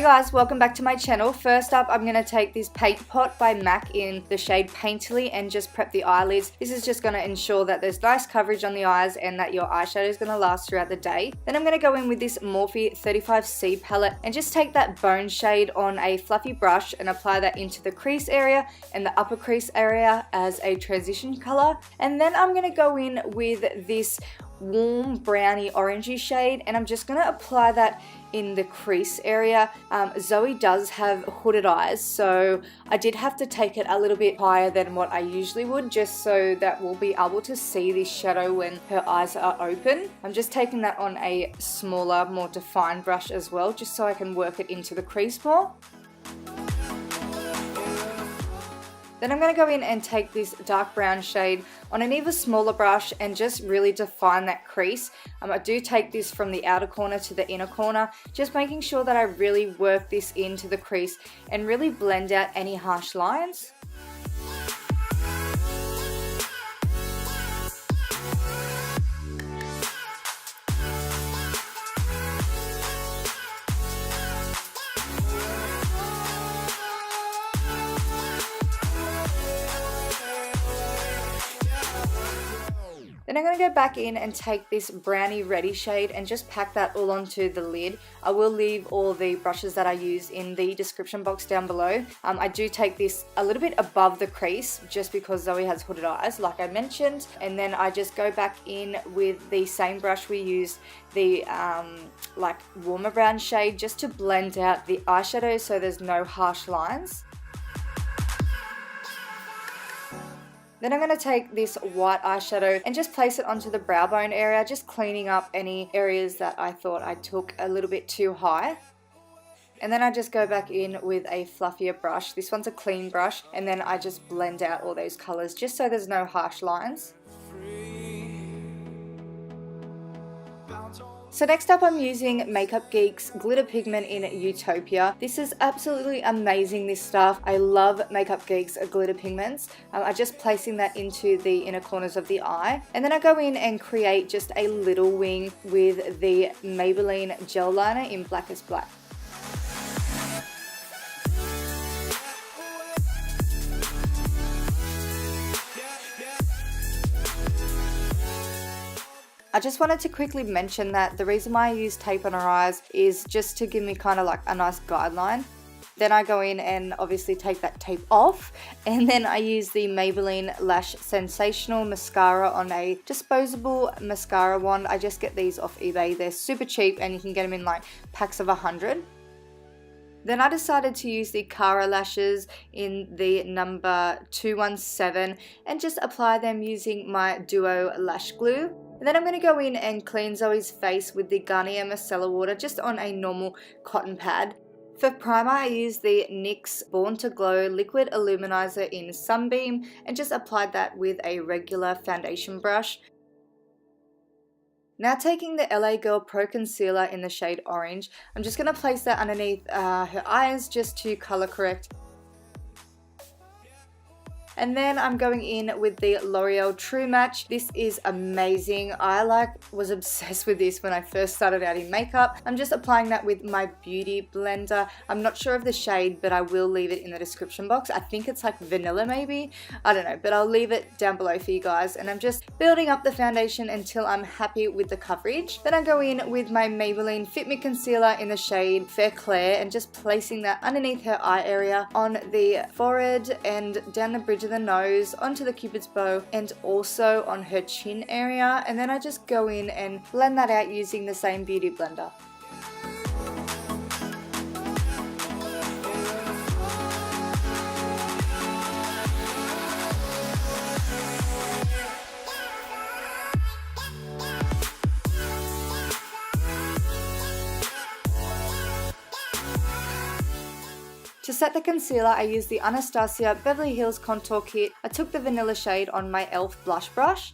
guys, welcome back to my channel. First up, I'm going to take this Paint Pot by MAC in the shade Painterly and just prep the eyelids. This is just going to ensure that there's nice coverage on the eyes and that your eyeshadow is going to last throughout the day. Then I'm going to go in with this Morphe 35C palette and just take that bone shade on a fluffy brush and apply that into the crease area and the upper crease area as a transition color. And then I'm going to go in with this warm browny orangey shade and I'm just going to apply that in the crease area. Zoe does have hooded eyes, so I did have to take it a little bit higher than what I usually would, just so that we'll be able to see this shadow when her eyes are open. I'm just taking that on a smaller, more defined brush as well, just so I can work it into the crease more. Then I'm going to go in and take this dark brown shade on an even smaller brush and just really define that crease. I do take this from the outer corner to the inner corner, just making sure that I really work this into the crease and really blend out any harsh lines. Then I'm going to go back in and take this browny reddy shade and just pack that all onto the lid. I will leave all the brushes that I use in the description box down below. I do take this a little bit above the crease just because Zoe has hooded eyes, like I mentioned. And then I just go back in with the same brush we used, the like warmer brown shade, just to blend out the eyeshadow so there's no harsh lines. Then I'm going to take this white eyeshadow and just place it onto the brow bone area, just cleaning up any areas that I thought I took a little bit too high. And then I just go back in with a fluffier brush. This one's a clean brush, and then I just blend out all those colors just so there's no harsh lines. So next up, I'm using Makeup Geek's glitter pigment in Utopia. This is absolutely amazing, this stuff. I love Makeup Geek's glitter pigments. I'm just placing that into the inner corners of the eye. And then I go in and create just a little wing with the Maybelline gel liner in Blackest Black. I just wanted to quickly mention that the reason why I use tape on her eyes is just to give me kind of like a nice guideline. Then I go in and obviously take that tape off, and then I use the Maybelline Lash Sensational Mascara on a disposable mascara wand. I just get these off eBay. They're super cheap and you can get them in like packs of 100. Then I decided to use the Cara lashes in the number 217 and just apply them using my Duo Lash Glue. And then I'm going to go in and clean Zoe's face with the Garnier Micellar Water just on a normal cotton pad. For primer, I use the NYX Born to Glow Liquid Illuminizer in Sunbeam and just applied that with a regular foundation brush. Now taking the LA Girl Pro Concealer in the shade Orange, I'm just going to place that underneath her eyes just to color correct. And then I'm going in with the L'Oreal True Match. This is amazing. I was obsessed with this when I first started out in makeup. I'm just applying that with my Beauty Blender. I'm not sure of the shade, but I will leave it in the description box. I think it's like vanilla maybe. I don't know, but I'll leave it down below for you guys. And I'm just building up the foundation until I'm happy with the coverage. Then I go in with my Maybelline Fit Me Concealer in the shade Fair Claire and just placing that underneath her eye area, on the forehead and down the bridge of the nose, onto the cupid's bow, and also on her chin area. And then I just go in and blend that out using the same Beauty Blender. To set the concealer, I used the Anastasia Beverly Hills Contour Kit. I took the vanilla shade on my e.l.f. blush brush.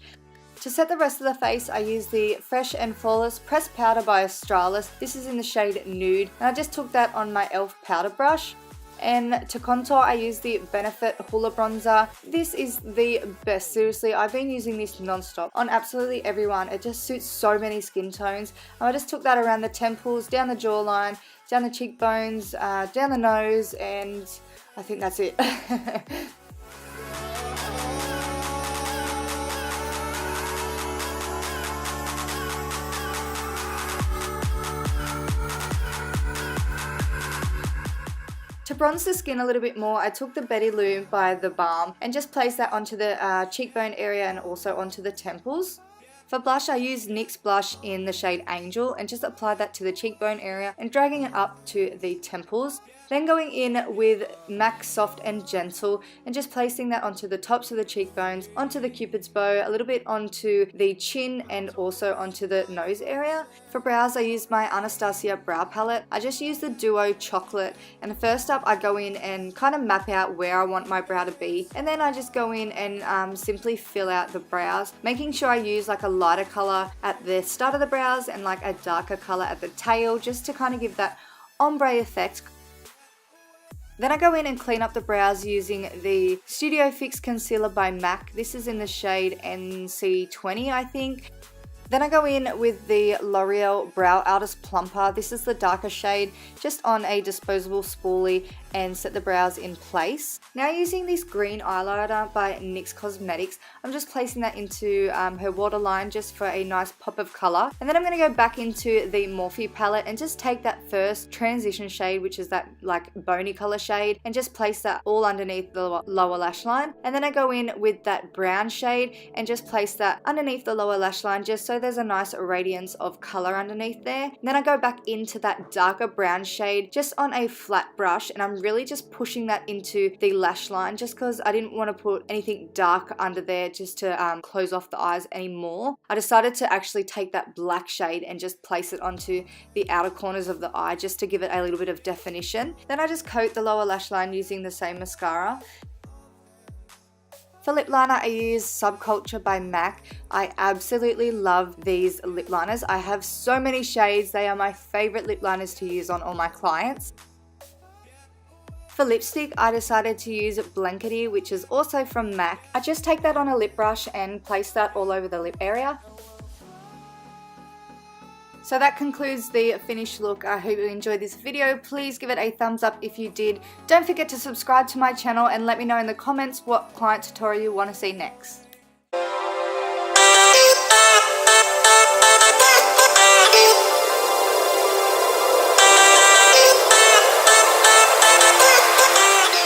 To set the rest of the face, I used the Fresh and Flawless Pressed Powder by Australis. This is in the shade Nude, and I just took that on my e.l.f. powder brush. And to contour, I use the Benefit Hoola Bronzer. This is the best, seriously. I've been using this non-stop on absolutely everyone. It just suits so many skin tones. I just took that around the temples, down the jawline, down the cheekbones, down the nose, and I think that's it. To bronze the skin a little bit more, I took the Betty Lou by The Balm and just placed that onto the cheekbone area and also onto the temples. For blush, I used NYX blush in the shade Angel and just applied that to the cheekbone area and dragging it up to the temples. Then going in with MAC Soft and Gentle and just placing that onto the tops of the cheekbones, onto the cupid's bow, a little bit onto the chin and also onto the nose area. For brows, I used my Anastasia brow palette. I just used the Duo Chocolate, and first up I go in and kind of map out where I want my brow to be, and then I just go in and simply fill out the brows, making sure I use like a lighter color at the start of the brows and like a darker color at the tail, just to kind of give that ombre effect. Then I go in and clean up the brows using the Studio Fix Concealer by MAC. This is in the shade NC20, I think. Then I go in with the L'Oreal Brow Artist Plumper. This is the darker shade, just on a disposable spoolie, and set the brows in place. Now using this green eyeliner by NYX Cosmetics, I'm just placing that into her waterline just for a nice pop of color. And then I'm going to go back into the Morphe palette and just take that first transition shade, which is that like bony color shade, and just place that all underneath the lower lash line. And then I go in with that brown shade and just place that underneath the lower lash line, just so there's a nice radiance of color underneath there. And then I go back into that darker brown shade just on a flat brush, and I'm really just pushing that into the lash line, just because I didn't want to put anything dark under there just to close off the eyes anymore. I decided to actually take that black shade and just place it onto the outer corners of the eye, just to give it a little bit of definition. Then I just coat the lower lash line using the same mascara. For lip liner, I use Subculture by MAC. I absolutely love these lip liners. I have so many shades. They are my favorite lip liners to use on all my clients. For lipstick, I decided to use Blankety, which is also from MAC. I just take that on a lip brush and place that all over the lip area. So that concludes the finished look. I hope you enjoyed this video. Please give it a thumbs up if you did. Don't forget to subscribe to my channel and let me know in the comments what client tutorial you want to see next.